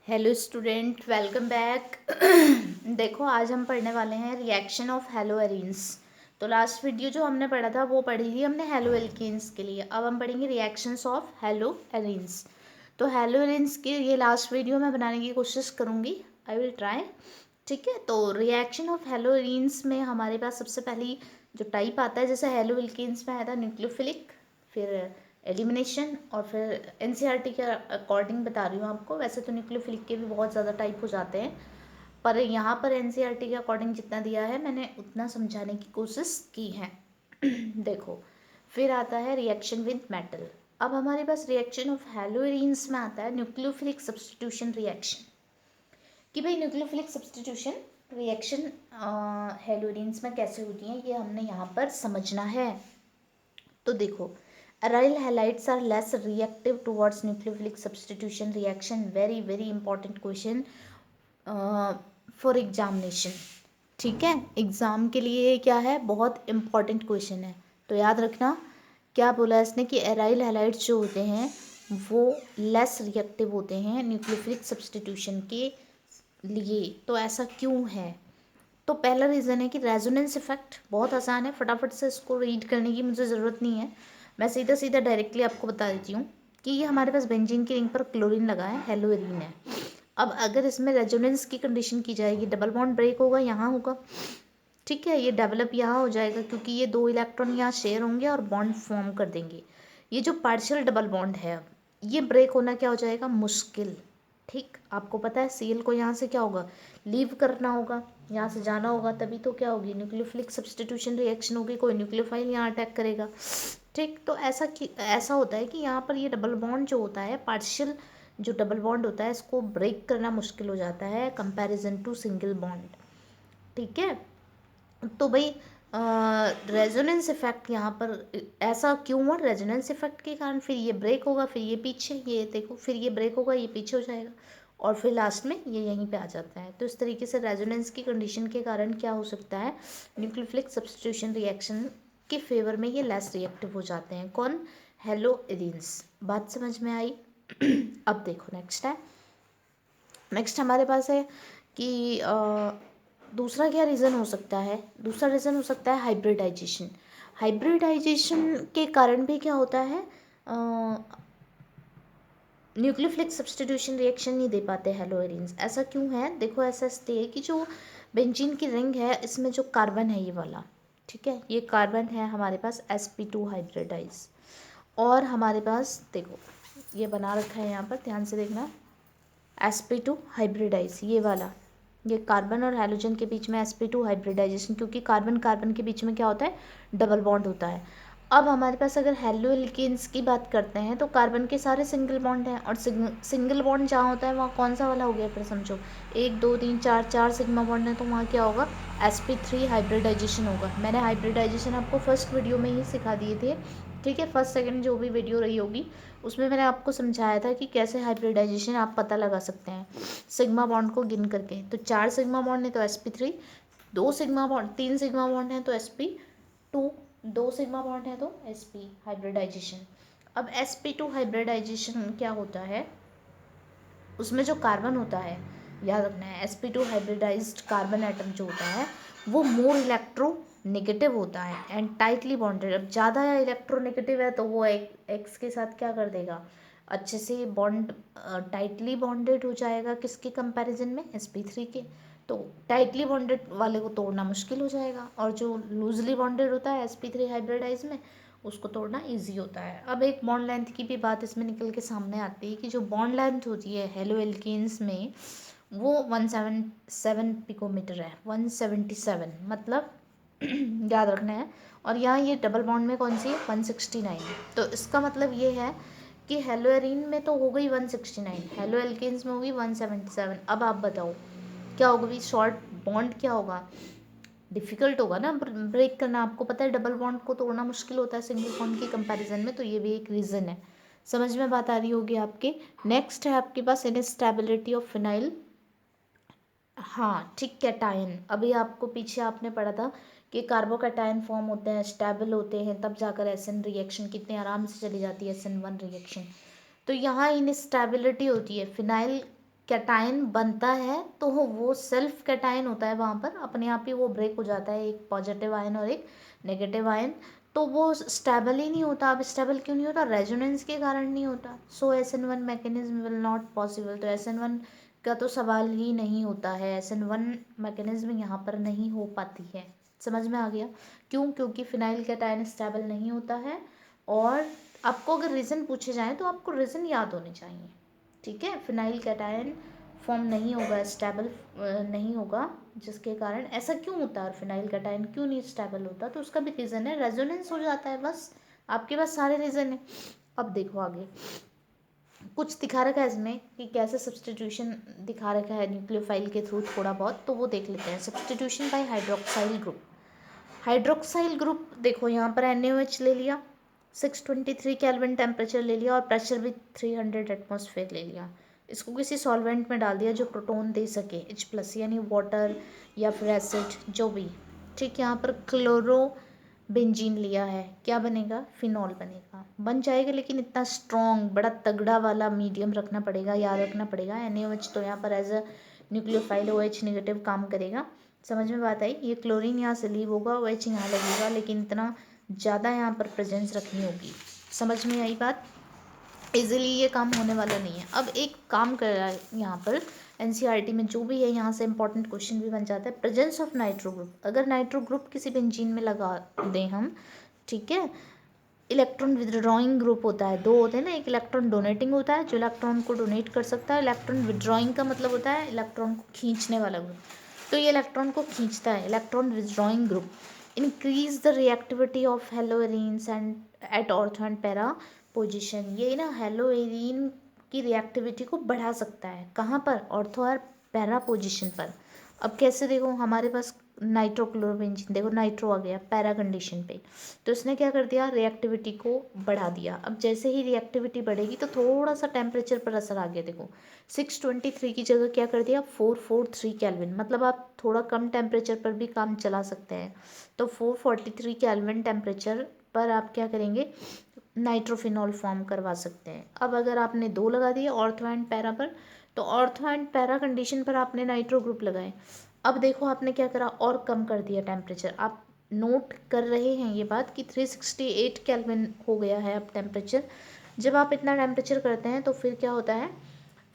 Hello student, welcome back. देखो, आज हम पढ़ने वाले हैं रिएक्शन ऑफ हेलो एरीन्स। तो लास्ट वीडियो जो हमने पढ़ा था वो पढ़ी थी हमने हेलो एल्केन्स के लिए। अब हम पढ़ेंगे रिएक्शंस ऑफ हेलो एरीन्स। तो हेलो एरीन्स की ये लास्ट वीडियो मैं बनाने की कोशिश करूँगी, आई विल ट्राई। ठीक है, तो रिएक्शन ऑफ हेलो एरीन्स में हमारे पास सबसे पहली जो टाइप आता है, जैसे हेलो एल्केन्स में आया था न्यूक्लियोफिलिक, फिर एलिमिनेशन, और फिर एनसीईआरटी के अकॉर्डिंग बता रही हूँ आपको। वैसे तो न्यूक्लियोफिलिक के भी बहुत ज़्यादा टाइप हो जाते हैं, पर यहाँ पर एनसीईआरटी के अकॉर्डिंग जितना दिया है मैंने उतना समझाने की कोशिश की है। देखो, फिर आता है रिएक्शन विद मेटल। अब हमारे पास रिएक्शन ऑफ हेलोइरीन्स में आता है न्यूक्लियोफिलिक सब्सटीट्यूशन रिएक्शन, कि भाई न्यूक्लियोफिलिक सब्सटीट्यूशन रिएक्शन हेलोइरीन्स में कैसे होती है, ये हमने यहाँ पर समझना है। तो देखो, aryl halides are less reactive towards nucleophilic substitution reaction. Very important question for examination. ठीक है, एग्जाम के लिए क्या है, बहुत इंपॉर्टेंट क्वेश्चन है। तो याद रखना क्या बोला इसने कि एराइल हैलाइड्स जो होते हैं वो लेस रिएक्टिव होते हैं न्यूक्लियोफिलिक सब्सटीट्यूशन के लिए। तो ऐसा क्यों है? तो पहला रीज़न है कि रेजोनेंस इफेक्ट। बहुत आसान है, फटाफट से इसको रीड करने की मुझे ज़रूरत नहीं है, मैं सीधा सीधा डायरेक्टली आपको बता देती हूँ कि ये हमारे पास बेंजीन की रिंग पर क्लोरीन लगा है, हेलोइरीन है। अब अगर इसमें रेजोनेंस की कंडीशन की जाएगी, डबल बॉन्ड ब्रेक होगा, यहाँ होगा। ठीक है, ये डेवलप यहाँ हो जाएगा क्योंकि ये दो इलेक्ट्रॉन यहाँ शेयर होंगे और बॉन्ड फॉर्म कर देंगे। ये जो पार्शियल डबल बॉन्ड है, अब ये ब्रेक होना क्या हो जाएगा, मुश्किल। ठीक, आपको पता है सीएल को यहाँ से क्या होगा, लीव करना होगा, यहाँ से जाना होगा, तभी तो क्या होगी, न्यूक्लियोफिलिक सब्सटीट्यूशन रिएक्शन होगी, कोई न्यूक्लियोफाइल यहाँ अटैक करेगा। ठीक, तो ऐसा होता है कि यहाँ पर ये डबल बॉन्ड जो होता है, पार्शियल जो डबल बॉन्ड होता है, इसको ब्रेक करना मुश्किल हो जाता है कंपैरिजन टू सिंगल बॉन्ड। ठीक है, तो भाई रेजोनेंस इफेक्ट यहाँ पर ऐसा क्यों हुआ, रेजोनेंस इफेक्ट के कारण फिर ये ब्रेक होगा, फिर ये पीछे, ये देखो, फिर ये ब्रेक होगा, ये पीछे हो जाएगा, और फिर लास्ट में ये यहीं पे आ जाता है। तो इस तरीके से रेजोनेंस की कंडीशन के कारण क्या हो सकता है, न्यूक्लियोफिलिक सब्सटीट्यूशन रिएक्शन के फेवर में ये लेस रिएक्टिव हो जाते हैं। कौन, हेलोइरीन्स। बात समझ में आई? अब देखो नेक्स्ट हमारे पास है कि दूसरा क्या रीज़न हो सकता है, दूसरा रीज़न हो सकता है हाइब्रिडाइजेशन। हाइब्रिडाइजेशन के कारण भी क्या होता है, न्यूक्लियोफिलिक सब्सटीट्यूशन रिएक्शन नहीं दे पाते हेलोइरीन्स। ऐसा क्यों है, देखो ऐसा इसलिए है कि जो बेंजीन की रिंग है, इसमें जो कार्बन है ये वाला, ठीक है, ये कार्बन है हमारे पास sp2 हाइब्रिडाइज, और हमारे पास देखो ये बना रखा है यहाँ पर, ध्यान से देखना, sp2 हाइब्रिडाइज, ये वाला, ये कार्बन और हाइड्रोजन के बीच में sp2 हाइब्रिडाइजेशन, क्योंकि कार्बन कार्बन के बीच में क्या होता है, डबल बॉन्ड होता है। अब हमारे पास अगर हेलो एल्केन्स की बात करते हैं तो कार्बन के सारे सिंगल बॉन्ड हैं, और सिंगल बॉन्ड जहाँ होता है वहाँ कौन सा वाला हो गया, फिर समझो 1 2 3 4 सिग्मा बॉन्ड है, तो वहाँ क्या होगा, sp3 हाइब्रिडाइजेशन होगा। मैंने हाइब्रिडाइजेशन आपको फर्स्ट वीडियो में ही सिखा दिए थे। ठीक है, फर्स्ट सेकंड जो भी वीडियो रही होगी उसमें मैंने आपको समझाया था कि कैसे हाइब्रिडाइजेशन आप पता लगा सकते हैं सिग्मा बॉन्ड को गिन करके। तो 4 सिग्मा बॉन्ड है तो sp3, 2 sigma bond, 3 sigma bond है तो sp2, 2 सिग्मा बॉन्ड है तो sp हाइब्रिडाइजेशन। अब sp2 हाइब्रिडाइजेशन क्या होता है, उसमें जो कार्बन होता है, याद रखना है sp2 हाइब्रिडाइज्ड कार्बन एटम जो होता है वो मोर इलेक्ट्रो नेगेटिव होता है एंड टाइटली बॉन्डेड। अब ज़्यादा इलेक्ट्रोनेगेटिव है तो वो एक्स के साथ क्या कर देगा, अच्छे से बॉन्ड टाइटली बॉन्डेड हो जाएगा, किसके कंपैरिजन में, sp3 के। तो टाइटली बॉन्डेड वाले को तोड़ना मुश्किल हो जाएगा, और जो लूजली बॉन्डेड होता है sp3 हाइब्रिडाइज में, उसको तोड़ना इजी होता है। अब एक बॉन्ड लेंथ की भी बात इसमें निकल के सामने आती है कि जो बॉन्ड लेंथ होती है हेलो एल्केन्स में वो 177 पिकोमीटर है, 177 मतलब याद रखना है। और यहाँ ये डबल बॉन्ड में कौन सी है, 169। तो इसका मतलब ये है कि हेलोएरीन में तो हो गई 169, हेलो एल्केन्स में होगी 177। अब आप बताओ क्या होगा, भी शॉर्ट बॉन्ड क्या होगा, डिफ़िकल्ट होगा ना ब्रेक करना। आपको पता है डबल बॉन्ड को तोड़ना मुश्किल होता है सिंगल बॉन्ड के कंपैरिजन में, तो ये भी एक रीज़न है। समझ में बात आ रही होगी आपके। नेक्स्ट है आपके पास इनस्टेबिलिटी ऑफ फिनाइल, हाँ ठीक, कैटायन। अभी आपको पीछे आपने पढ़ा था कि कार्बोकैटायन फॉर्म होते हैं, स्टेबल होते हैं, तब जाकर एसएन रिएक्शन कितने आराम से चली जाती है, SN1 रिएक्शन। तो यहाँ इनस्टेबिलिटी होती है, फिनाइल कैटायन बनता है तो वो सेल्फ कैटायन होता है, वहाँ पर अपने आप ही वो ब्रेक हो जाता है, एक पॉजिटिव आयन और एक नेगेटिव आयन, तो वो स्टेबल ही नहीं होता। अब स्टेबल क्यों नहीं होता? रेजोनेंस के कारण नहीं होता। सो SN1 mechanism will not possible. तो SN1 का तो सवाल ही नहीं होता है, SN1 मैकेनिज्म यहाँ पर नहीं हो पाती है। समझ में आ गया? क्यों? क्योंकि फिनाइल कैटायन स्टेबल नहीं होता है। और आपको अगर रीज़न पूछे जाएँ तो आपको रीज़न याद होने चाहिए, ठीक है? फिनाइल कैटायन फॉर्म नहीं होगा, स्टेबल नहीं होगा, जिसके कारण ऐसा क्यों होता है और फिनाइल कैटायन क्यों नहीं स्टेबल होता? तो उसका भी रीज़न है, रेजोनेंस हो जाता है। बस आपके पास सारे रीज़न है। अब देखो आगे कुछ दिखा रखा है इसमें कि कैसे सब्सटीट्यूशन दिखा रखा है न्यूक्लियोफाइल के थ्रू थोड़ा बहुत, तो वो देख लेते हैं। Substitution by hydroxyl group. Hydroxyl group देखो यहाँ पर NaOH ले लिया, 623 केल्विन टेम्परेचर ले लिया और प्रेशर भी 300 एटमॉस्फेयर ले लिया। इसको किसी सॉल्वेंट में डाल दिया जो प्रोटोन दे सके, H+ यानी वाटर या फिर एसिड जो भी। ठीक, यहाँ पर क्लोरो बेंजीन लिया है, क्या बनेगा? फिनॉल बनेगा। बन जाएगा, लेकिन इतना स्ट्रॉन्ग बड़ा तगड़ा वाला मीडियम रखना पड़ेगा, याद रखना पड़ेगा। NaOH तो यहाँ पर as a nucleophile OH negative काम करेगा। समझ में बात आई? ये क्लोरीन यहाँ से लीव होगा, OH यहाँ लगेगा, लेकिन इतना ज़्यादा यहाँ पर प्रेजेंस रखनी होगी। समझ में आई बात? इजीली ये काम होने वाला नहीं है। अब एक काम कर रहा है यहाँ पर NCERT में जो भी है, यहाँ से इंपॉर्टेंट क्वेश्चन भी बन जाता है। प्रेजेंस ऑफ नाइट्रो ग्रुप, अगर नाइट्रो ग्रुप किसी बेंजीन में लगा दें हम, ठीक है, इलेक्ट्रॉन विदड्रॉइंग ग्रुप होता है, दो होते हैं ना, एक इलेक्ट्रॉन डोनेटिंग होता है जो इलेक्ट्रॉन को डोनेट कर सकता है, इलेक्ट्रॉन विदड्रॉइंग का मतलब होता है इलेक्ट्रॉन को खींचने वाला ग्रुप। तो ये इलेक्ट्रॉन को खींचता है, electron withdrawing group. Increase the reactivity of haloarenes and at ortho and para position. ये ना हेलोएरीन की रिएक्टिविटी को बढ़ा सकता है, कहाँ पर? ऑर्थो और पैरा पोजिशन पर। अब कैसे? देखो हमारे पास नाइट्रोक्लोरोबेंजीन, देखो नाइट्रो आ गया पैरा कंडीशन पे, तो इसने क्या कर दिया? रिएक्टिविटी को बढ़ा दिया। अब जैसे ही रिएक्टिविटी बढ़ेगी तो थोड़ा सा टेम्परेचर पर असर आ गया। देखो 623 की जगह क्या कर दिया? 443 केल्विन, मतलब आप थोड़ा कम टेम्परेचर पर भी काम चला सकते हैं। तो 443 केल्विन टेम्परेचर पर आप क्या करेंगे? नाइट्रोफिनॉल फॉर्म करवा सकते हैं। अब अगर आपने 2 लगा दिए ऑर्थो एंड पैरा पर, तो ऑर्थो एंड पैरा कंडीशन पर आपने नाइट्रो ग्रुप लगाए। अब देखो आपने क्या करा? और कम कर दिया टेम्परेचर। आप नोट कर रहे हैं ये बात कि 368 केल्विन हो गया है अब टेम्परेचर। जब आप इतना टेम्परेचर करते हैं तो फिर क्या होता है?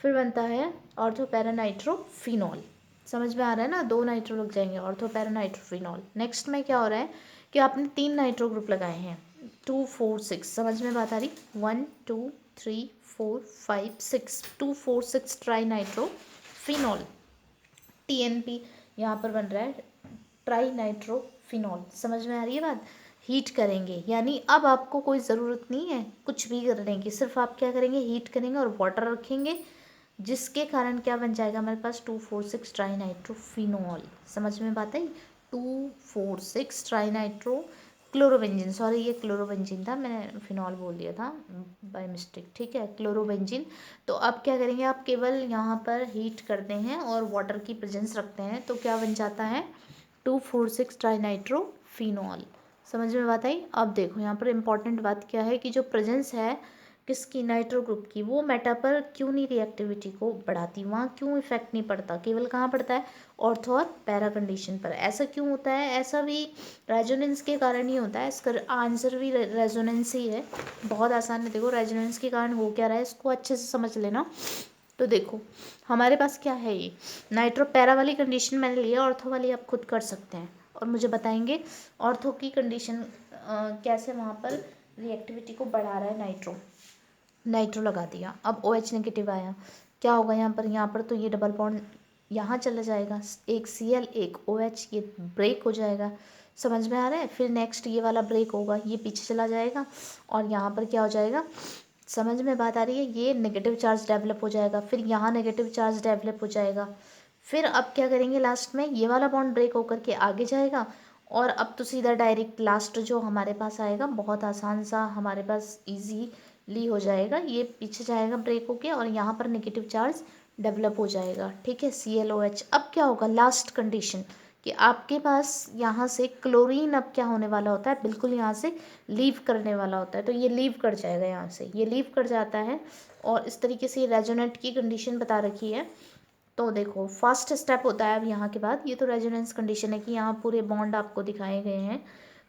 फिर बनता है ऑर्थो पैरा नाइट्रोफिनॉल। समझ में आ रहा है ना? 2 नाइट्रो लग जाएंगे, ऑर्थो पैरा नाइट्रोफिनॉल। नेक्स्ट में क्या हो रहा है कि आपने 3 नाइट्रो ग्रुप लगाए हैं, 2 4 6। समझ में बात आ रही? 1 2 3 4 5 6, 2 4 6 ट्राई नाइट्रोफिनॉल। TNP यहाँ पर बन रहा है ट्राई नाइट्रोफिनॉल। समझ में आ रही है बात? हीट करेंगे, यानी अब आपको कोई ज़रूरत नहीं है कुछ भी करने की, सिर्फ आप क्या करेंगे? हीट करेंगे और वाटर रखेंगे, जिसके कारण क्या बन जाएगा हमारे पास? 2,4,6 ट्राई नाइट्रोफिनॉल। समझ में बात आई? 2,4,6 ट्राई नाइट्रो क्लोरोबेंजीन, सॉरी ये क्लोरोबेंजीन था, मैंने फिनॉल बोल दिया था बाय मिस्टेक। ठीक है, क्लोरोबेंजीन। तो अब क्या करेंगे? आप केवल यहाँ पर हीट करते हैं और वाटर की प्रेजेंस रखते हैं, तो क्या बन जाता है? 2,4,6 ट्राई नाइट्रोफिनॉल। समझ में बात आई? अब देखो यहाँ पर इंपॉर्टेंट बात क्या है कि जो प्रेजेंस है किसकी? नाइट्रो ग्रुप की, वो मेटा पर क्यों नहीं रिएक्टिविटी को बढ़ाती? वहाँ क्यों इफेक्ट नहीं पड़ता? केवल कहाँ पड़ता है? ऑर्थो और पैरा कंडीशन पर। ऐसा क्यों होता है? ऐसा भी रेजोनेंस के कारण ही होता है। इसका आंसर भी रेजोनेंस ही है। बहुत आसान है। देखो रेजोनेंस के कारण हो क्या रहा है, इसको अच्छे से समझ लेना। तो देखो हमारे पास क्या है, ये नाइट्रो पैरा वाली कंडीशन मैंने लिया, ऑर्थो वाली आप खुद कर सकते हैं और मुझे बताएंगे ऑर्थो की कंडीशन कैसे वहाँ पर रिएक्टिविटी को बढ़ा रहा है। नाइट्रो लगा दिया, अब OH नेगेटिव आया, क्या होगा यहाँ पर तो ये डबल बॉन्ड यहाँ चला जाएगा, एक Cl एक OH, ये ब्रेक हो जाएगा। समझ में आ रहा है? फिर नेक्स्ट ये वाला ब्रेक होगा, ये पीछे चला जाएगा और यहाँ पर क्या हो जाएगा? समझ में बात आ रही है? ये नेगेटिव चार्ज डेवलप हो जाएगा, फिर यहाँ नेगेटिव चार्ज डेवलप हो जाएगा। फिर अब क्या करेंगे? लास्ट में ये वाला बॉन्ड ब्रेक होकर के आगे जाएगा और अब तो सीधा डायरेक्ट लास्ट जो हमारे पास आएगा, बहुत आसान सा हमारे पास ईजीली हो जाएगा, ये पीछे जाएगा ब्रेक होके और यहाँ पर नेगेटिव चार्ज डेवलप हो जाएगा। ठीक है, ClOH। अब क्या होगा? लास्ट कंडीशन कि आपके पास यहाँ से क्लोरीन अब क्या होने वाला होता है? बिल्कुल यहाँ से लीव करने वाला होता है, तो ये लीव कर जाएगा यहाँ से, ये लीव कर जाता है और इस तरीके से रेजोनेंट की कंडीशन बता रखी है। तो देखो फर्स्ट स्टेप होता है अब यहाँ के बाद, ये तो रेजोनेंस कंडीशन है कि यहाँ पूरे बॉन्ड आपको दिखाए गए हैं।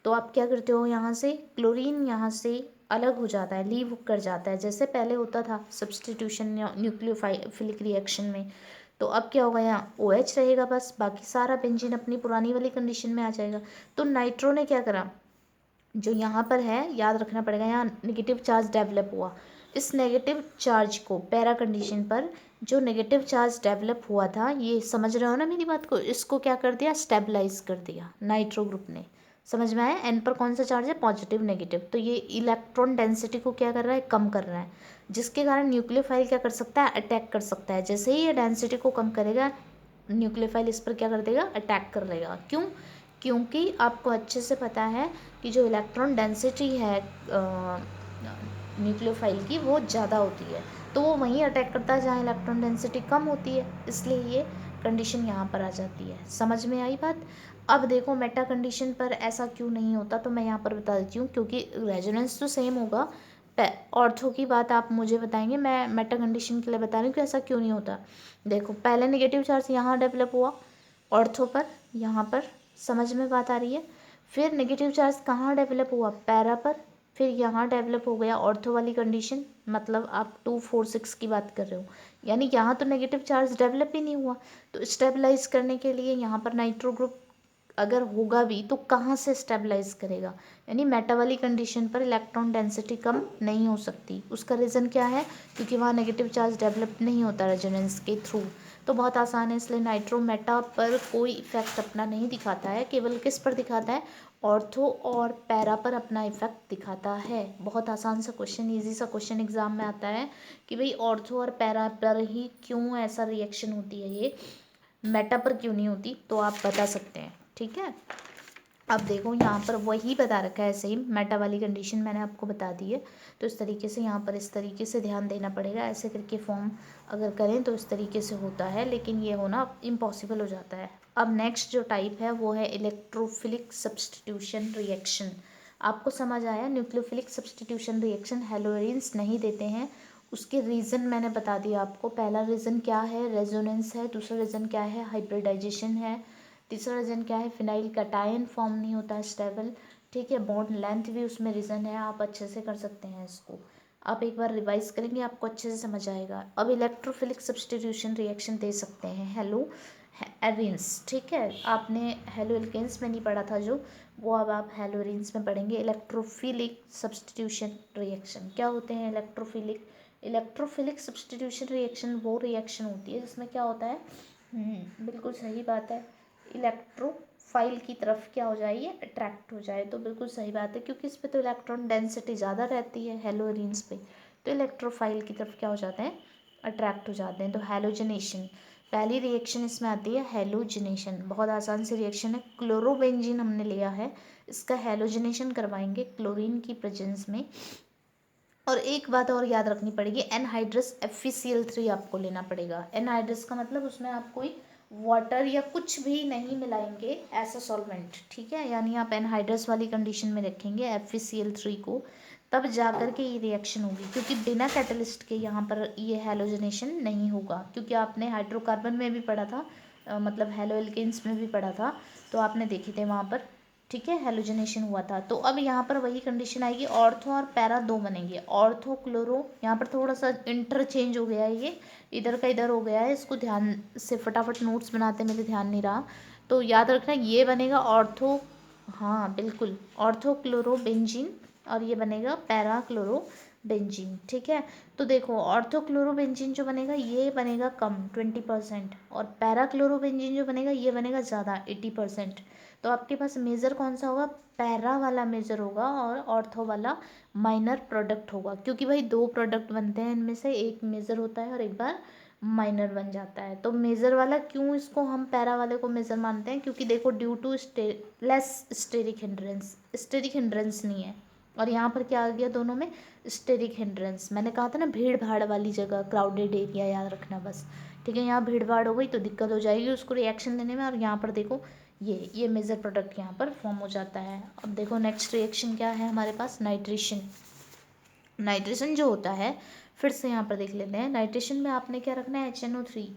तो आप क्या करते हो, यहाँ से क्लोरीन यहाँ से अलग हो जाता है, लीव कर जाता है, जैसे पहले होता था सब्सटीट्यूशन न्यूक्लियोफिलिक रिएक्शन में। तो अब क्या होगा, यहाँ OH रहेगा बस, बाकी सारा बेंजीन अपनी पुरानी वाली कंडीशन में आ जाएगा। तो नाइट्रो ने क्या करा, जो यहाँ पर है याद रखना पड़ेगा, यहाँ नेगेटिव चार्ज डेवलप हुआ, इस नेगेटिव चार्ज को पैरा कंडीशन पर जो नेगेटिव चार्ज डेवलप हुआ था, ये समझ रहे हो ना मेरी बात को, इसको क्या कर दिया, स्टेबलाइज कर दिया नाइट्रो ग्रुप ने। समझ में आया, एन पर कौन सा चार्ज है, पॉजिटिव नेगेटिव, तो ये इलेक्ट्रॉन डेंसिटी को क्या कर रहा है, कम कर रहा है, जिसके कारण न्यूक्लियोफाइल क्या कर सकता है, अटैक कर सकता है। जैसे ही ये डेंसिटी को कम करेगा, न्यूक्लियोफाइल इस पर क्या कर देगा, अटैक कर लेगा। क्यों, क्योंकि आपको अच्छे से पता है कि जो इलेक्ट्रॉन डेंसिटी है न्यूक्लियोफाइल की वो ज़्यादा होती है, तो वो वहीं अटैक करता है जहाँ इलेक्ट्रॉन डेंसिटी कम होती है, इसलिए ये कंडीशन यहाँ पर आ जाती है। समझ में आई बात। अब देखो मेटा कंडीशन पर ऐसा क्यों नहीं होता, तो मैं यहाँ पर बता देती हूँ, क्योंकि रेजोनेंस तो सेम होगा। ऑर्थो की बात आप मुझे बताएंगे, मैं मेटा कंडीशन के लिए बता रही हूँ कि ऐसा क्यों नहीं होता। देखो पहले नेगेटिव चार्ज यहाँ डेवलप हुआ ऑर्थो पर, यहाँ पर, समझ में बात आ रही है। फिर नेगेटिव चार्ज कहाँ डेवलप हुआ, पैरा पर, फिर यहाँ डेवलप हो गया ऑर्थो वाली कंडीशन, मतलब आप 2 4 6 की बात कर रहे हो, यानी यहाँ तो नेगेटिव चार्ज डेवलप ही नहीं हुआ। तो स्टेबलाइज करने के लिए यहाँ पर नाइट्रो ग्रुप अगर होगा भी तो कहाँ से स्टेबलाइज करेगा, यानी मेटा वाली कंडीशन पर इलेक्ट्रॉन डेंसिटी कम नहीं हो सकती। उसका रीज़न क्या है, क्योंकि वहाँ नेगेटिव चार्ज डेवलप नहीं होता रेजोनेंस के थ्रू। तो बहुत आसान है, इसलिए नाइट्रो मेटा पर कोई इफेक्ट अपना नहीं दिखाता है, केवल किस पर दिखाता है, ऑर्थो और पैरा पर अपना इफेक्ट दिखाता है। बहुत आसान सा क्वेश्चन, इजी सा क्वेश्चन एग्जाम में आता है कि भाई ऑर्थो और पैरा पर ही क्यों ऐसा रिएक्शन होती है, ये मेटा पर क्यों नहीं होती, तो आप बता सकते हैं। ठीक है, अब देखो यहाँ पर वही बता रखा है, सेम मेटा वाली कंडीशन मैंने आपको बता दी है। तो इस तरीके से यहाँ पर इस तरीके से ध्यान देना पड़ेगा, ऐसे करके फॉर्म अगर करें तो इस तरीके से होता है, लेकिन ये होना इम्पॉसिबल हो जाता है। अब नेक्स्ट जो टाइप है वो है इलेक्ट्रोफिलिक सब्सटीट्यूशन रिएक्शन। आपको समझ आया, न्यूक्लियोफिलिक सब्सटीट्यूशन रिएक्शन हेलोजेन्स नहीं देते हैं, उसके रीज़न मैंने बता दिया आपको। पहला रीज़न क्या है, रेजोनेंस है, दूसरा रीज़न क्या है, हाइब्रिडाइजेशन है, तीसरा रीज़न क्या है, फिनाइल कटायन फॉर्म नहीं होता है स्टेबल। ठीक है, बॉन्ड लेंथ भी उसमें रीज़न है, आप अच्छे से कर सकते हैं इसको। आप एक बार रिवाइज करेंगे आपको अच्छे से समझ आएगा। अब इलेक्ट्रोफिलिक सब्सटीट्यूशन रिएक्शन दे सकते हैं हेलो एरिन्स। ठीक है, आपने हेलो एल्केन्स में नहीं पढ़ा था जो, वो अब आप हेलो एरिन्स में पढ़ेंगे। इलेक्ट्रोफिलिक सब्सटीट्यूशन रिएक्शन क्या होते हैं, इलेक्ट्रोफिलिक सब्सटीट्यूशन रिएक्शन वो रिएक्शन होती है जिसमें क्या होता है, बिल्कुल सही बात है, इलेक्ट्रोफाइल की तरफ क्या हो जाए, ये अट्रैक्ट हो जाए। तो बिल्कुल सही बात है, क्योंकि इस पे तो इलेक्ट्रॉन डेंसिटी ज़्यादा रहती है हेलोरीन्स पे, तो इलेक्ट्रोफाइल की तरफ क्या हो जाते हैं, अट्रैक्ट हो जाते हैं। तो हेलोजनेशन पहली रिएक्शन इसमें आती है, हेलोजनेशन बहुत आसान सी रिएक्शन है। क्लोरोबेंजीन हमने लिया है, इसका हेलोजनेशन करवाएंगे क्लोरीन की प्रेजेंस में। और एक बात और याद रखनी पड़ेगी, एनहाइड्रस FeCl3 आपको लेना पड़ेगा। एनहाइड्रस का मतलब उसमें आप कोई वाटर या कुछ भी नहीं मिलाएंगे ऐसा सॉल्वेंट, ठीक है, यानी आप एनहाइड्रस वाली कंडीशन में रखेंगे FeCl3 को, तब जा कर के ये रिएक्शन होगी, क्योंकि बिना कैटलिस्ट के यहाँ पर ये हेलोजनेशन नहीं होगा। क्योंकि आपने हाइड्रोकार्बन में भी पढ़ा था, मतलब हेलो एल्केन्स में भी पढ़ा था, तो आपने देखे थे वहाँ पर, ठीक है, हेलोजनेशन हुआ था। तो अब यहाँ पर वही कंडीशन आएगी, ऑर्थो और पैरा दो बनेंगे, ऑर्थो क्लोरो, यहाँ पर थोड़ा सा इंटरचेंज हो गया है, ये इधर का इधर हो गया है, इसको ध्यान से फटाफट नोट्स बनाते मेरे ध्यान नहीं रहा, तो याद रखना ये बनेगा ऑर्थो, हाँ बिल्कुल, ऑर्थो क्लोरो बेंजीन, और ये बनेगा पैरा क्लोरो बेंजीन। ठीक है, तो देखो ऑर्थोक्लोरोबेंजीन जो बनेगा ये बनेगा कम 20%, और पैराक्लोरोबेंजीन जो बनेगा ये बनेगा ज़्यादा 80%। तो आपके पास मेजर कौन सा होगा, पैरा वाला मेजर होगा, और ऑर्थो वाला माइनर प्रोडक्ट होगा, क्योंकि भाई दो प्रोडक्ट बनते हैं, इनमें से एक मेजर होता है और एक बार माइनर बन जाता है। तो मेजर वाला क्यों इसको हम पैरा वाले को मेजर मानते हैं, क्योंकि देखो due to less steric hindrance नहीं है, और यहाँ पर क्या आ गया दोनों में, स्टेरिक हिंड्रेंस। मैंने कहा था ना भीड़ भाड़ वाली जगह, क्राउडेड एरिया, याद रखना बस। ठीक है, यहाँ भीड़ भाड़ हो गई तो दिक्कत हो जाएगी उसको रिएक्शन देने में, और यहाँ पर देखो ये मेजर प्रोडक्ट यहाँ पर फॉर्म हो जाता है। अब देखो नेक्स्ट रिएक्शन क्या है हमारे पास, नाइट्रेशन। नाइट्रेशन जो होता है फिर से यहाँ पर देख लेते हैं। नाइट्रेशन में आपने क्या रखना है, HNO3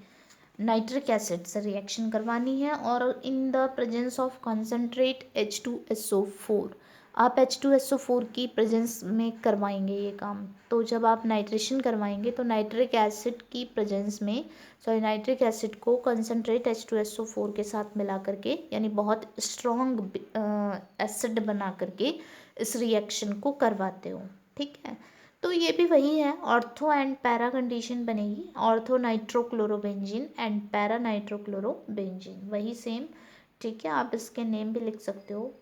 नाइट्रिक एसिड से रिएक्शन करवानी है और in the presence of concentrate H2SO4 आप H2SO4 की प्रेजेंस में करवाएंगे ये काम। तो जब आप नाइट्रेशन करवाएंगे तो नाइट्रिक एसिड की प्रेजेंस में नाइट्रिक एसिड को कंसनट्रेट H2SO4 के साथ मिला करके, यानी बहुत स्ट्रॉन्ग एसिड बना करके इस रिएक्शन को करवाते हो। ठीक है, तो ये भी वही है, ऑर्थो एंड पैरा कंडीशन बनेगी, ortho nitrochlorobenzene and para nitrochlorobenzene, वही सेम। ठीक है, आप इसके नेम भी लिख सकते हो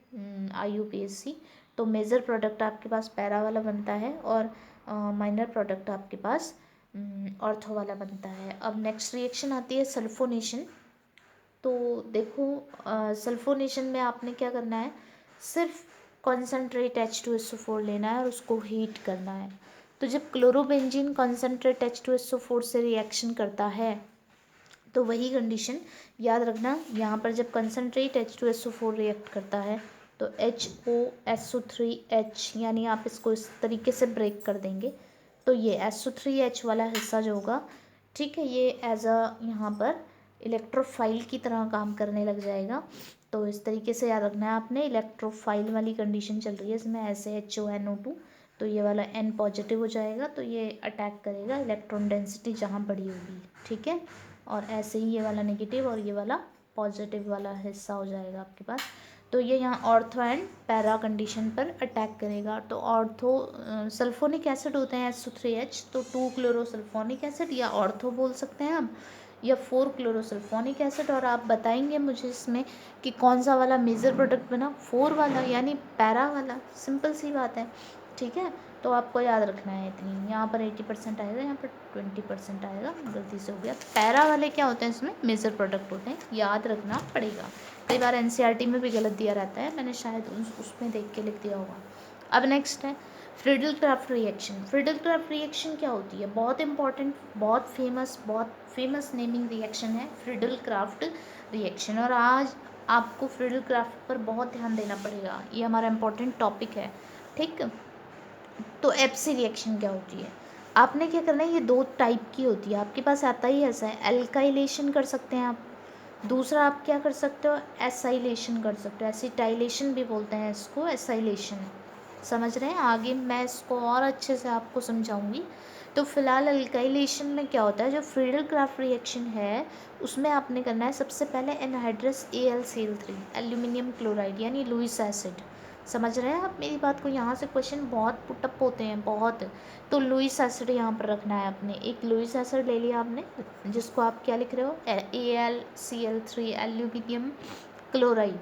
IUPAC। तो मेजर प्रोडक्ट आपके पास पैरा वाला बनता है और माइनर प्रोडक्ट आपके पास ऑर्थो वाला बनता है। अब नेक्स्ट रिएक्शन आती है सल्फोनेशन। तो देखो सल्फोनेशन में आपने क्या करना है, सिर्फ कॉन्सेंट्रेट H2SO4 लेना है और उसको हीट करना है। तो जब क्लोरोबेंजीन कॉन्सेंट्रेट H2SO4 से रिएक्शन करता है तो वही कंडीशन याद रखना, यहाँ पर जब कंसनट्रेट H2SO4 रिएक्ट करता है तो HOSO3H, यानी आप इसको इस तरीके से ब्रेक कर देंगे तो ये SO3H वाला हिस्सा जो होगा, ठीक है, ये एज अ यहाँ पर इलेक्ट्रोफाइल की तरह काम करने लग जाएगा। तो इस तरीके से याद रखना है आपने, इलेक्ट्रोफाइल वाली कंडीशन चल रही है इसमें, ऐसे HONO2, तो ये वाला N पॉजिटिव हो जाएगा तो ये अटैक करेगा इलेक्ट्रॉन डेंसिटी जहाँ बड़ी होगी। ठीक है, और ऐसे ही ये वाला नेगेटिव और ये वाला पॉजिटिव वाला हिस्सा हो जाएगा आपके पास। तो ये यहाँ ऑर्थो एंड पैरा कंडीशन पर अटैक करेगा। तो ऑर्थो सल्फोनिक एसिड होते हैं SO3H, तो 2-क्लोरोसल्फोनिक एसिड या ऑर्थो बोल सकते हैं आप, या 4-क्लोरोसल्फोनिक एसिड। और आप बताएंगे मुझे इसमें कि कौन सा वाला मेजर प्रोडक्ट बना, 4 वाला यानी पैरा वाला, सिंपल सी बात है। ठीक है, तो आपको याद रखना है इतनी, यहाँ पर 80% आएगा, यहाँ पर 20% आएगा, गलती से हो गया। पैरा वाले क्या होते हैं, इसमें मेजर प्रोडक्ट होते हैं, याद रखना पड़ेगा। कई बार NCERT में भी गलत दिया रहता है, मैंने शायद उसमें देख के लिख दिया होगा। अब नेक्स्ट है Friedel craft reaction. Friedel craft reaction क्या होती है, बहुत इंपॉर्टेंट, बहुत फेमस नेमिंग रिएक्शन है फ्रीडल क्राफ्ट रिएक्शन। और आज आपको फ्रीडल क्राफ्ट पर बहुत ध्यान देना पड़ेगा, ये हमारा इंपॉर्टेंट टॉपिक है। ठीक, तो एप्सी रिएक्शन क्या होती है, आपने क्या करना है, ये 2 टाइप की होती है आपके पास, आता ही ऐसा है, एल्काइलेशन कर सकते हैं आप, दूसरा आप क्या कर सकते हो, एसाइलेशन कर सकते हो, एसिटाइलेशन भी बोलते हैं इसको, एसाइलेशन। समझ रहे हैं, आगे मैं इसको और अच्छे से आपको समझाऊंगी। तो फिलहाल अल्काइलेशन में क्या होता है, जो फ्रीडल क्राफ्ट रिएक्शन है उसमें आपने करना है सबसे पहले एनहाइड्रस AlCl3 एल्यूमिनियम क्लोराइड यानी लुईस एसिड। समझ रहे हैं आप मेरी बात को, यहाँ से क्वेश्चन बहुत पुटअप होते हैं बहुत। तो लुईस एसिड यहाँ पर रखना है आपने, एक लुईस एसिड ले लिया आपने, जिसको आप क्या लिख रहे हो, AlCl3 एल्यूमिनियम क्लोराइड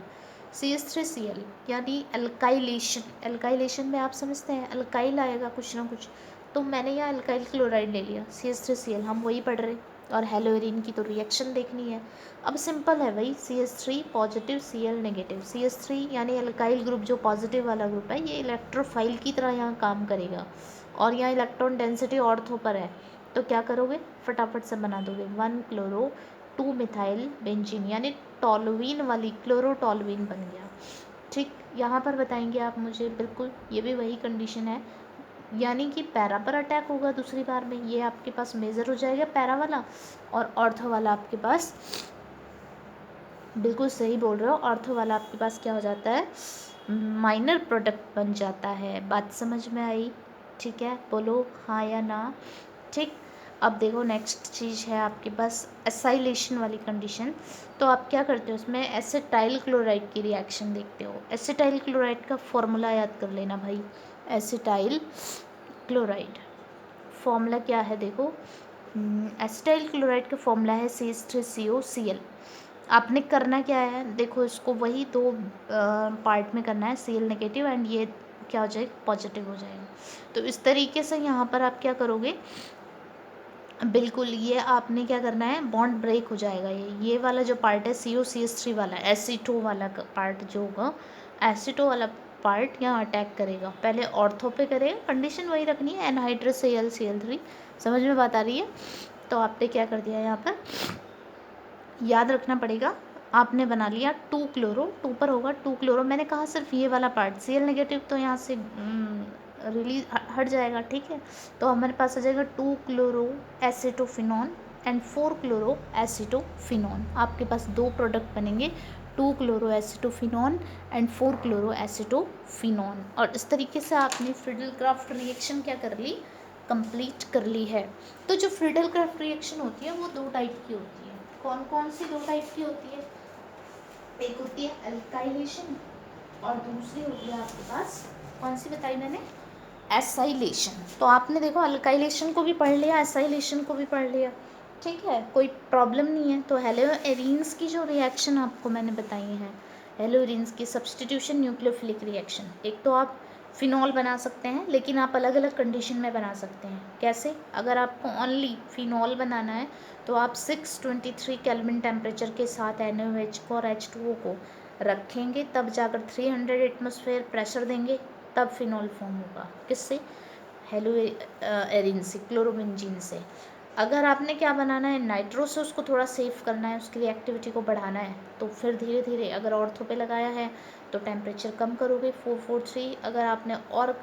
CH3Cl, यानी अल्काइलेशन। अल्काइलेशन में आप समझते हैं अल्काइल आएगा कुछ ना कुछ, तो मैंने यहाँ अल्काइल क्लोराइड ले लिया CH3Cl, हम वही पढ़ रहे, और हेलोइरिन की तो रिएक्शन देखनी है। अब सिंपल है भाई, CH3 positive Cl negative, CH3 यानी अल्काइल ग्रुप जो पॉजिटिव वाला ग्रुप है, ये इलेक्ट्रोफाइल की तरह यहाँ काम करेगा और यहाँ इलेक्ट्रॉन डेंसिटी ऑर्थो पर है। तो क्या करोगे, फटाफट से बना दोगे 1-क्लोरो 2-मिथाइल बेंजीन, यानी टॉलुवीन वाली क्लोरोटॉलुवीन बन गया। ठीक, यहाँ पर बताएंगे आप मुझे, बिल्कुल ये भी वही कंडीशन है, यानी कि पैरा पर अटैक होगा दूसरी बार में, ये आपके पास मेजर हो जाएगा पैरा वाला, और ऑर्थो वाला आपके पास, बिल्कुल सही बोल रहे हो, ऑर्थो वाला आपके पास क्या हो जाता है, माइनर प्रोडक्ट बन जाता है। बात समझ में आई, ठीक है, बोलो हाँ या ना। ठीक, अब देखो नेक्स्ट चीज़ है आपके पास एसाइलेशन वाली कंडीशन। तो आप क्या करते हो, उसमें एसिटाइल क्लोराइड की रिएक्शन देखते हो। एसिटाइल क्लोराइड का फॉर्मूला याद कर लेना भाई, एसिटाइल क्लोराइड फॉर्मूला क्या है, देखो एसिटाइल क्लोराइड का फॉर्मूला है CH3COCl। आपने करना क्या है, देखो इसको वही 2 पार्ट में करना है, Cl नेगेटिव एंड ये क्या हो जाएगा, पॉजिटिव हो जाएगा। तो इस तरीके से यहाँ पर आप क्या करोगे, बिल्कुल ये आपने क्या करना है, बॉन्ड ब्रेक हो जाएगा, ये वाला जो पार्ट है COCH3 वाला, एसिटो वाला पार्ट जो होगा, एसिटो वाला पार्ट यहाँ अटैक करेगा, पहले ऑर्थो पे करेगा, कंडीशन वही रखनी है, एनहाइड्रस AlCl3। समझ में बात आ रही है। तो आपने क्या कर दिया, यहाँ पर याद रखना पड़ेगा, आपने बना लिया 2-क्लोरो, 2 पर होगा 2-क्लोरो, मैंने कहा सिर्फ ये वाला पार्ट Cl नेगेटिव, तो यहाँ से रिलीज हट जाएगा, ठीक है। तो हमारे पास आ जाएगा 2 क्लोरो एसीटोफिनॉन एंड 4 क्लोरो एसीटोफिनॉन। आपके पास 2 प्रोडक्ट बनेंगे, 2 क्लोरो एसीटोफिनॉन एंड 4 क्लोरो एसीटोफिनॉन। और इस तरीके से आपने फ्रिडल क्राफ्ट रिएक्शन क्या कर ली, कंप्लीट कर ली है। तो जो फ्रिडल क्राफ्ट रिएक्शन होती है वो 2 टाइप की होती है। कौन कौन सी 2 टाइप की होती है? एक होती है अल्काइलेशन और दूसरी होती है आपके पास, कौन सी बताई मैंने, एसाइलेशन। तो आपने देखो अल्काइलेशन को भी पढ़ लिया, एसाइलेशन को भी पढ़ लिया, ठीक है, कोई प्रॉब्लम नहीं है। तो हेलो एरीन्स की जो रिएक्शन आपको मैंने बताई है, हेलो एरीन्स की सब्सटीट्यूशन न्यूक्लियोफिलिक रिएक्शन, एक तो आप फिनॉल बना सकते हैं, लेकिन आप अलग अलग कंडीशन में बना सकते हैं। कैसे? अगर आपको ओनली फिनॉल बनाना है तो आप 623 केल्विन टेम्परेचर के साथ NaOH को और H2O को रखेंगे, तब जाकर 300 एटमॉस्फेयर प्रेशर देंगे, तब फिनॉल फॉर्म होगा। किससे? हेलो एरिन से, क्लोरोबेंजीन से। अगर आपने क्या बनाना है, नाइट्रो से उसको थोड़ा सेव करना है, उसकी रिएक्टिविटी को बढ़ाना है, तो फिर धीरे धीरे अगर ऑर्थो पे लगाया है तो टेम्परेचर कम करोगे 443। अगर आपने और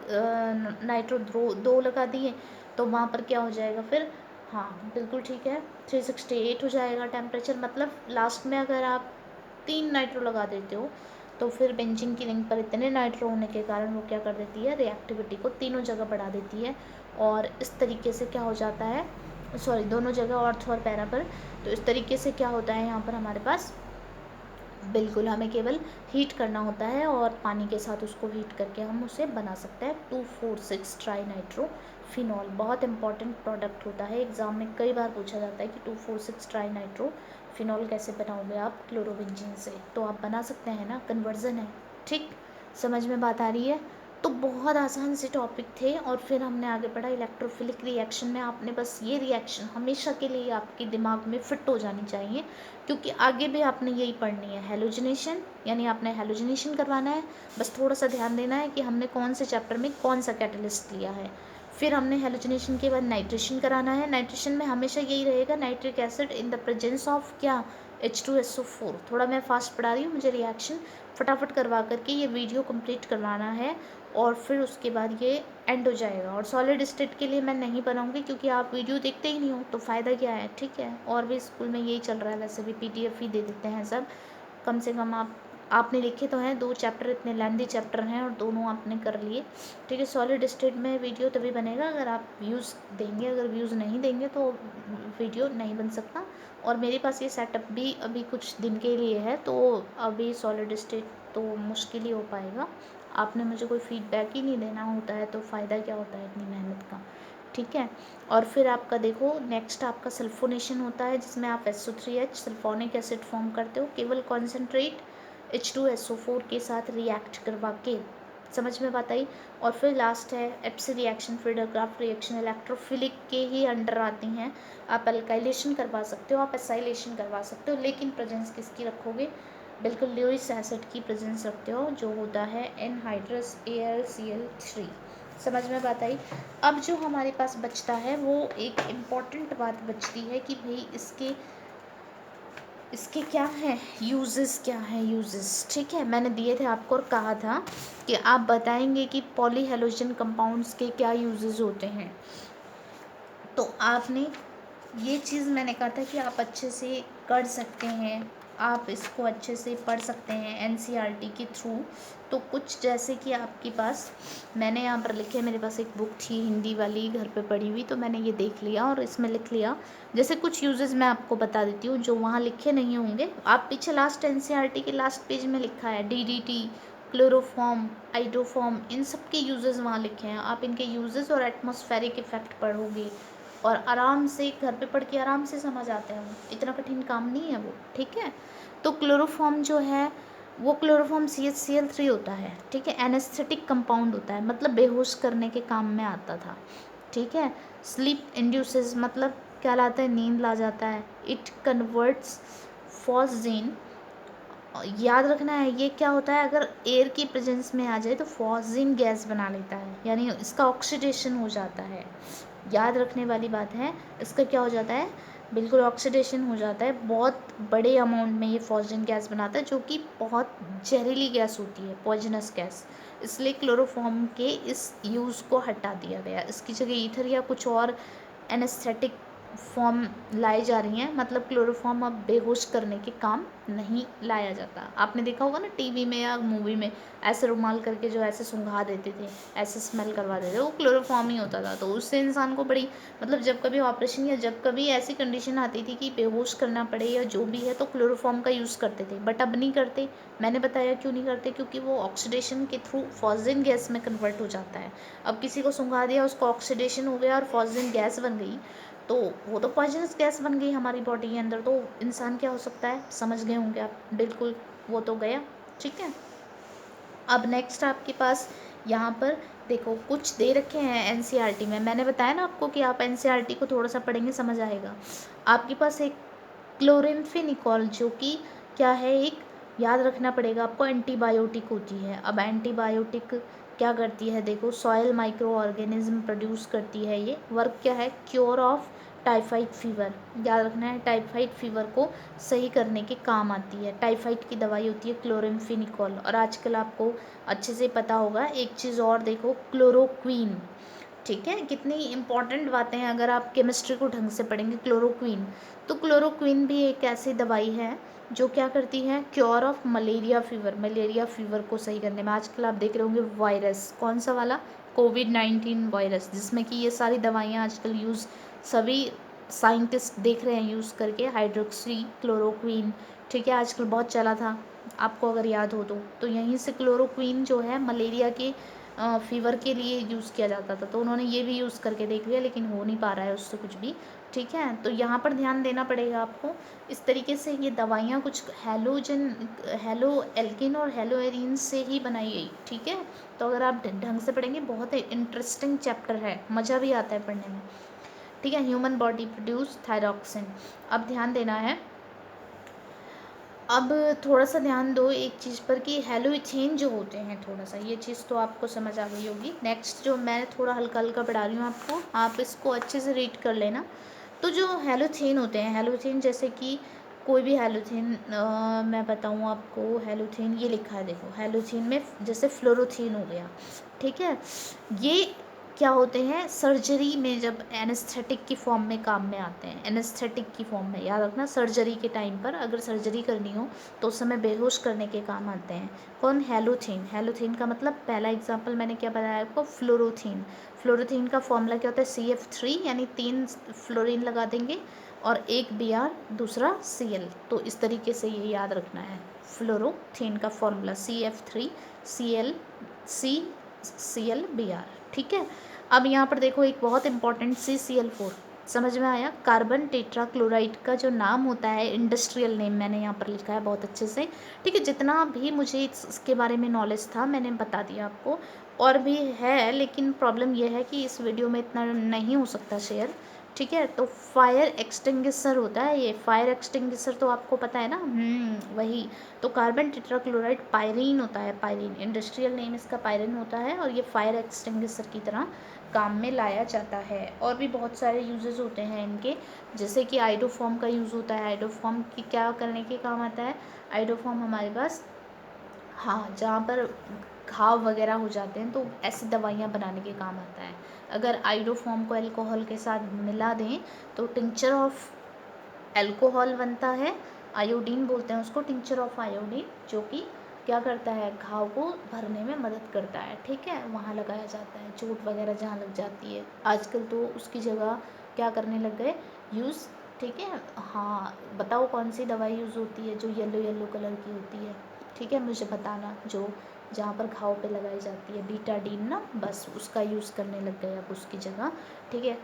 नाइट्रो 2 लगा दिए तो वहाँ पर क्या हो जाएगा फिर, हाँ बिल्कुल ठीक है, 368 हो जाएगा टेम्परेचर। मतलब लास्ट में अगर आप 3 नाइट्रो लगा देते हो तो फिर बेंजीन की रिंग पर इतने नाइट्रो होने के कारण वो क्या कर देती है, रिएक्टिविटी को तीनों जगह बढ़ा देती है। और इस तरीके से क्या हो जाता है, सॉरी दोनों जगह, ऑर्थो और पैरा पर। तो इस तरीके से क्या होता है यहाँ पर हमारे पास, बिल्कुल हमें केवल हीट करना होता है और पानी के साथ उसको हीट करके हम उसे बना सकते हैं 2,4,6 ट्राई नाइट्रो फिनॉल। बहुत इंपॉर्टेंट प्रोडक्ट होता है, एग्जाम में कई बार पूछा जाता है कि 2,4,6 ट्राई नाइट्रो फिनॉल कैसे बनाओगे आप क्लोरोबेंजीन से। तो आप बना सकते हैं ना, कन्वर्जन है, ठीक, समझ में बात आ रही है। तो बहुत आसान से टॉपिक थे और फिर हमने आगे पढ़ा इलेक्ट्रोफिलिक रिएक्शन में। आपने बस ये रिएक्शन हमेशा के लिए आपके दिमाग में फिट हो जानी चाहिए, क्योंकि आगे भी आपने यही पढ़नी है, हेलोजिनेशन, यानी आपने हेलोजिनेशन करवाना है। बस थोड़ा सा ध्यान देना है कि हमने कौन से चैप्टर में कौन सा कैटलिस्ट लिया है। फिर हमने हेलोजिनेशन के बाद नाइट्रेशन कराना है। नाइट्रेशन में हमेशा यही रहेगा, nitric acid in the presence of क्या, H2SO4। थोड़ा मैं फास्ट पढ़ा रही हूँ, मुझे रिएक्शन फटाफट करवा करके ये वीडियो कंप्लीट करवाना है और फिर उसके बाद ये एंड हो जाएगा। और सॉलिड स्टेट के लिए मैं नहीं बनाऊंगी क्योंकि आप वीडियो देखते ही नहीं हो, तो फ़ायदा क्या है, ठीक है। और भी स्कूल में यही चल रहा है, वैसे भी PDF ही दे देते हैं सब। कम से कम आपने लिखे तो हैं 2 चैप्टर, इतने लेंदी चैप्टर हैं और दोनों आपने कर लिए, ठीक है। सॉलिड स्टेट में वीडियो तभी बनेगा अगर आप व्यूज़ देंगे, अगर व्यूज़ नहीं देंगे तो वीडियो नहीं बन सकता। और मेरे पास ये सेटअप भी अभी कुछ दिन के लिए है, तो अभी सॉलिड स्टेट तो मुश्किल ही हो पाएगा। आपने मुझे कोई फीडबैक ही नहीं देना होता है तो फ़ायदा क्या होता है इतनी मेहनत का, ठीक है। और फिर आपका देखो नेक्स्ट आपका सल्फोनेशन होता है, जिसमें आप SO3H सल्फोनिक एसिड फॉर्म करते हो, केवल कॉन्सेंट्रेट H2SO4 के साथ रिएक्ट करवा के, समझ में बात आई। और फिर लास्ट है एप्सी reaction, Friedel Crafts reaction, electrophilic के ही अंडर आती हैं। आप अल्काइलेशन करवा सकते हो, आप एसाइलेशन करवा सकते हो, लेकिन प्रेजेंस किसकी रखोगे, बिल्कुल ल्यूइस एसिड की प्रेजेंस रखते हो, जो होता है एनहाइड्रस AlCl3। समझ में बात आई। अब जो हमारे पास बचता है वो एक इम्पॉर्टेंट बात बचती है कि भाई इसके क्या है यूजेस, क्या है यूजेस, ठीक है। मैंने दिए थे आपको और कहा था कि आप बताएंगे कि पॉलीहेलोजन कंपाउंड्स के क्या यूजेस होते हैं। तो आपने ये चीज़ मैंने कहा था कि आप अच्छे से कर सकते हैं, आप इसको अच्छे से पढ़ सकते हैं NCERT के थ्रू। तो कुछ जैसे कि आपके पास, मैंने यहाँ पर लिखे, मेरे पास एक बुक थी हिंदी वाली घर पे पढ़ी हुई, तो मैंने ये देख लिया और इसमें लिख लिया। जैसे कुछ यूजेस मैं आपको बता देती हूँ जो वहाँ लिखे नहीं होंगे, आप पीछे लास्ट NCERT के लास्ट पेज में लिखा है DDT, क्लोरोफॉर्म, आइडोफॉर्म, इन सब के यूजेस वहाँ लिखे हैं। आप इनके यूजेस और एटमॉस्फेरिक इफेक्ट पढ़ोगे और आराम से घर पे पढ़ के आराम से समझ आते हैं, इतना कठिन काम नहीं है वो, ठीक है। तो क्लोरोफॉर्म जो है वो क्लोरोफॉर्म CHCl3 होता है, ठीक है। एनेस्थेटिक कंपाउंड होता है, मतलब बेहोश करने के काम में आता था, ठीक है। स्लीप इंड्यूसेस, मतलब क्या लाता है, नींद ला जाता है। इट कन्वर्ट्स फॉस्जीन, याद रखना है ये क्या होता है, अगर एयर की प्रेजेंस में आ जाए तो फॉस्जीन गैस बना लेता है, यानी इसका ऑक्सीडेशन हो जाता है। याद रखने वाली बात है, इसका क्या हो जाता है, बिल्कुल ऑक्सीडेशन हो जाता है, बहुत बड़े अमाउंट में ये पॉइजन गैस बनाता है, जो कि बहुत जहरीली गैस होती है, पॉइजनस गैस। इसलिए क्लोरोफॉर्म के इस यूज़ को हटा दिया गया, इसकी जगह ईथर या कुछ और एनेस्थेटिक फॉर्म लाई जा रही हैं। मतलब क्लोरोफॉर्म अब बेहोश करने के काम नहीं लाया जाता। आपने देखा होगा ना टीवी में या मूवी में, ऐसे रुमाल करके जो ऐसे सुंघा देते थे, ऐसे स्मेल करवा देते थे, वो क्लोरोफॉर्म ही होता था। तो उससे इंसान को बड़ी, मतलब जब कभी ऑपरेशन या जब कभी ऐसी कंडीशन आती थी कि बेहोश करना पड़े या जो भी है, तो क्लोरोफॉर्म का यूज़ करते थे। बट अब नहीं करते। मैंने बताया क्यों नहीं करते, क्योंकि वो ऑक्सीडेशन के थ्रू पॉइजन गैस में कन्वर्ट हो जाता है। अब किसी को सुंघा दिया, उसको ऑक्सीडेशन हो गया और पॉइजन गैस बन गई, तो वो तो पॉइजनस गैस बन गई हमारी बॉडी के अंदर। तो इंसान क्या हो सकता है, समझ गए होंगे आप। बिल्कुल, वो तो गया। ठीक है। अब नेक्स्ट आपके पास यहाँ पर देखो कुछ दे रखे हैं एनसीईआरटी में। मैंने बताया ना आपको कि आप एनसीईआरटी को थोड़ा सा पढ़ेंगे समझ आएगा। आपके पास एक क्लोरेम्फेनिकोल, जो कि क्या है, एक, याद रखना पड़ेगा आपको, एंटीबायोटिक होती है। अब एंटीबायोटिक क्या करती है, देखो, सॉयल माइक्रो ऑर्गेनिज्म प्रोड्यूस करती है। ये वर्क क्या है, क्योर ऑफ टाइफाइड फीवर। याद रखना है, टाइफाइड फीवर को सही करने के काम आती है। टाइफाइड की दवाई होती है क्लोरेम्फेनिकोल। और आजकल आपको अच्छे से पता होगा एक चीज़ और, देखो, क्लोरोक्वीन। ठीक है, कितनी इंपॉर्टेंट बातें हैं अगर आप केमिस्ट्री को ढंग से पढ़ेंगे। क्लोरोक्वीन, तो क्लोरोक्वीन भी एक ऐसी दवाई है जो क्या करती है, cure of malaria fever. Malaria fever को सही करने में आजकल आप देख रहे होंगे वायरस, कौन सा वाला, कोविड-19 वायरस, जिसमें कि ये सारी दवाइयाँ आजकल यूज़ सभी साइंटिस्ट देख रहे हैं यूज़ करके, हाइड्रोक्सी क्लोरोक्वीन। ठीक है, आजकल बहुत चला था, आपको अगर याद हो तो यहीं से क्लोरोक्वीन जो है मलेरिया के फीवर के लिए यूज़ किया जाता था। तो उन्होंने ये भी यूज़ करके देख लिया, लेकिन हो नहीं पा रहा है उससे कुछ भी। ठीक है, तो यहाँ पर ध्यान देना पड़ेगा आपको। इस तरीके से ये दवाइयाँ कुछ हेलो एल्किन और हेलो एरीन से ही बनाई गई। ठीक है, तो अगर आप ढंग से पढ़ेंगे, बहुत इंटरेस्टिंग चैप्टर है, मज़ा भी आता है पढ़ने में। ठीक है, ह्यूमन बॉडी प्रोड्यूस थायरॉक्सिन। अब ध्यान देना है, अब थोड़ा सा ध्यान दो एक चीज़ पर कि हेलोइथेन जो होते हैं, थोड़ा सा ये चीज़ तो आपको समझ आ गई होगी। नेक्स्ट जो मैं थोड़ा हल्का हल्का पढ़ा रही हूँ आपको, आप इसको अच्छे से रीड कर लेना। तो जो हेलोथेन होते हैं, हेलोथेन जैसे कि कोई भी हेलोथेन, मैं बताऊँ आपको, हेलोथेन ये लिखा है, देखो, हेलोथेन में जैसे फ्लोरोथेन हो गया। ठीक है, ये क्या होते हैं, सर्जरी में जब एनेस्थेटिक की फॉर्म में काम में आते हैं। एनेस्थेटिक की फॉर्म में, याद रखना, सर्जरी के टाइम पर अगर सर्जरी करनी हो तो उस समय बेहोश करने के काम आते हैं। कौन, हेलोथेन। हेलोथेन का मतलब, पहला एग्जांपल मैंने क्या बताया आपको, फ्लोरोथेन। फ्लोरोथेन का फॉर्मूला क्या होता है, CF3, यानी 3 फ्लोरीन लगा देंगे और 1 Br, दूसरा Cl। तो इस तरीके से ये याद रखना है। फ्लोरोथेन का formula CF3 Cl C Cl Br। ठीक है, अब यहाँ पर देखो एक बहुत इंपॉर्टेंट CCl4, समझ में आया। कार्बन टेट्रा क्लोराइड का जो नाम होता है, इंडस्ट्रियल नेम मैंने यहाँ पर लिखा है बहुत अच्छे से। ठीक है, जितना भी मुझे इसके बारे में नॉलेज था मैंने बता दिया आपको। और भी है, लेकिन प्रॉब्लम यह है कि इस वीडियो में इतना नहीं हो सकता शेयर। ठीक है, तो फायर एक्सटिंग्विशर होता है ये। फायर एक्सटिंग्विशर तो आपको पता है ना, वही। तो कार्बन टेट्राक्लोराइड पायरीन होता है, पायरीन, इंडस्ट्रियल नेम इसका पायरीन होता है। और ये फायर एक्सटिंग्विशर की तरह काम में लाया जाता है। और भी बहुत सारे यूजेस होते हैं इनके, जैसे कि आइडोफॉर्म का यूज़ होता है। आइडोफॉर्म की क्या करने के काम आता है, आइडोफॉर्म हमारे पास, हाँ, जहाँ पर घाव वगैरह हो जाते हैं तो ऐसी दवाइयाँ बनाने के काम आता है। अगर आइडोफॉर्म को अल्कोहल के साथ मिला दें तो टिंचर ऑफ अल्कोहल बनता है, आयोडीन बोलते हैं उसको, टिंचर ऑफ आयोडीन, जो कि क्या करता है, घाव को भरने में मदद करता है। ठीक है, वहाँ लगाया जाता है, चोट वगैरह जहाँ लग जाती है। आजकल तो उसकी जगह क्या करने लग गए, यूज़। ठीक है, हाँ, बताओ कौन सी दवाई यूज़ होती है जो येलो येलो कलर की होती है। ठीक है, मुझे बताना, जो जहाँ पर घाव पे लगाई जाती है, बीटाडीन ना, बस उसका यूज़ करने लग गए अब उसकी जगह। ठीक है,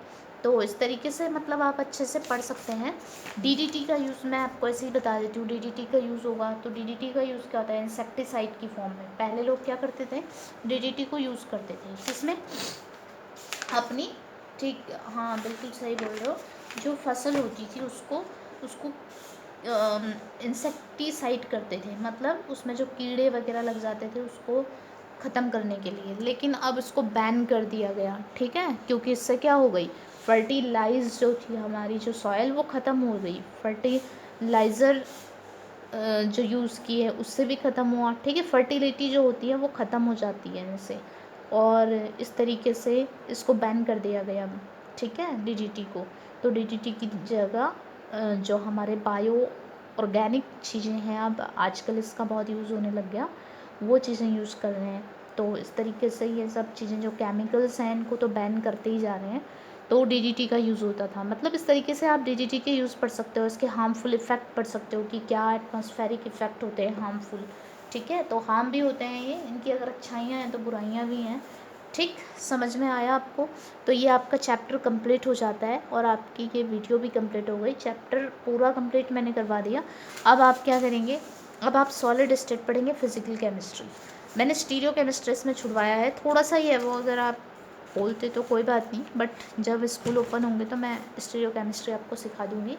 तो इस तरीके से मतलब आप अच्छे से पढ़ सकते हैं। DDT का यूज़ मैं आपको ऐसे ही बता देती हूँ। DDT का यूज़ होगा तो DDT का यूज़ क्या होता है, इंसेक्टिसाइड की फॉर्म में। पहले लोग क्या करते थे, DDT को यूज़ करते थे किसमें, अपनी, ठीक, हाँ, बिल्कुल सही बोल रहे हो, जो फसल होती थी उसको उसको इंसेक्टिसाइड करते थे, मतलब उसमें जो कीड़े वगैरह लग जाते थे उसको ख़त्म करने के लिए। लेकिन अब इसको बैन कर दिया गया। ठीक है, क्योंकि इससे क्या हो गई, फर्टिलाइज जो थी हमारी जो सॉइल वो ख़त्म हो गई, फर्टिलाइज़र जो यूज़ की है उससे भी ख़त्म हुआ, ठीक है। फर्टिलिटी जो होती है वो ख़त्म हो जाती है इनसे, और इस तरीके से इसको बैन कर दिया गया, ठीक है, डीडीटी को। तो डीडीटी की जगह जो हमारे बायो ऑर्गेनिक चीज़ें हैं, अब आजकल इसका बहुत यूज़ होने लग गया, वो चीज़ें यूज़ कर रहे हैं। तो इस तरीके से ये सब चीज़ें जो केमिकल्स हैं इनको तो बैन करते ही जा रहे हैं। तो डीडीटी का यूज़ होता था, मतलब इस तरीके से आप डीडीटी के यूज़ पढ़ सकते हो, इसके हार्मफुल इफ़ेक्ट पढ़ सकते हो कि क्या एटमॉस्फेरिक इफ़ेक्ट होते हैं हार्मफुल, ठीक है। तो हार्म भी होते हैं ये, इनकी अगर अच्छाइयाँ हैं तो बुराइयाँ भी हैं, ठीक। समझ में आया आपको? तो ये आपका चैप्टर कंप्लीट हो जाता है और आपकी ये वीडियो भी कंप्लीट हो गई, चैप्टर पूरा कंप्लीट मैंने करवा दिया। अब आप क्या करेंगे, अब आप सॉलिड स्टेट पढ़ेंगे, फिजिकल केमिस्ट्री। मैंने स्टीरियो केमिस्ट्री में छुड़वाया है, थोड़ा सा ही है वो, अगर आप बोलते तो कोई बात नहीं, बट जब स्कूल ओपन होंगे तो मैं स्टीरियो केमिस्ट्री आपको सिखा दूँगी।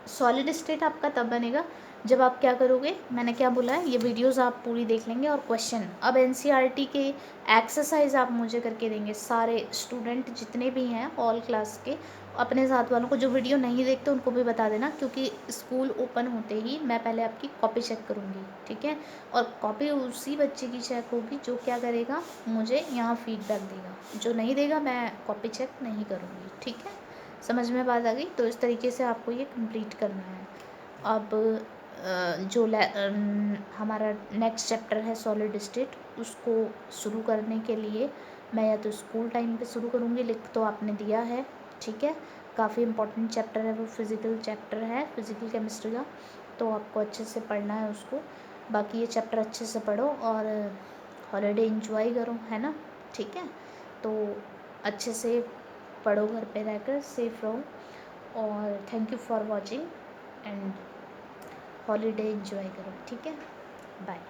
सॉलिड स्टेट आपका तब बनेगा जब आप क्या करोगे, मैंने क्या बोला है, ये वीडियोस आप पूरी देख लेंगे और क्वेश्चन, अब एनसीईआरटी के एक्सरसाइज आप मुझे करके देंगे, सारे स्टूडेंट जितने भी हैं ऑल क्लास के, अपने साथ वालों को, जो वीडियो नहीं देखते उनको भी बता देना, क्योंकि स्कूल ओपन होते ही मैं पहले आपकी कॉपी चेक करूँगी, ठीक है। और कॉपी उसी बच्चे की चेक होगी जो क्या करेगा, मुझे यहाँ फीडबैक देगा, जो नहीं देगा मैं कॉपी चेक नहीं करूँगी, ठीक है। समझ में बात आ गई? तो इस तरीके से आपको ये कंप्लीट करना है। अब जो हमारा नेक्स्ट चैप्टर है सॉलिड स्टेट, उसको शुरू करने के लिए मैं या तो स्कूल टाइम पे शुरू करूँगी, लिख तो आपने दिया है, ठीक है। काफ़ी इंपॉर्टेंट चैप्टर है वो, फिज़िकल चैप्टर है, फिज़िकल केमिस्ट्री का, तो आपको अच्छे से पढ़ना है उसको। बाकी ये चैप्टर अच्छे से पढ़ो और हॉलीडे इंजॉय करो, है ना, ठीक है। तो अच्छे से पढ़ो, घर पे रहकर सेफ रहो, और thank you for watching, and holiday enjoy करो, ठीक है। बाय।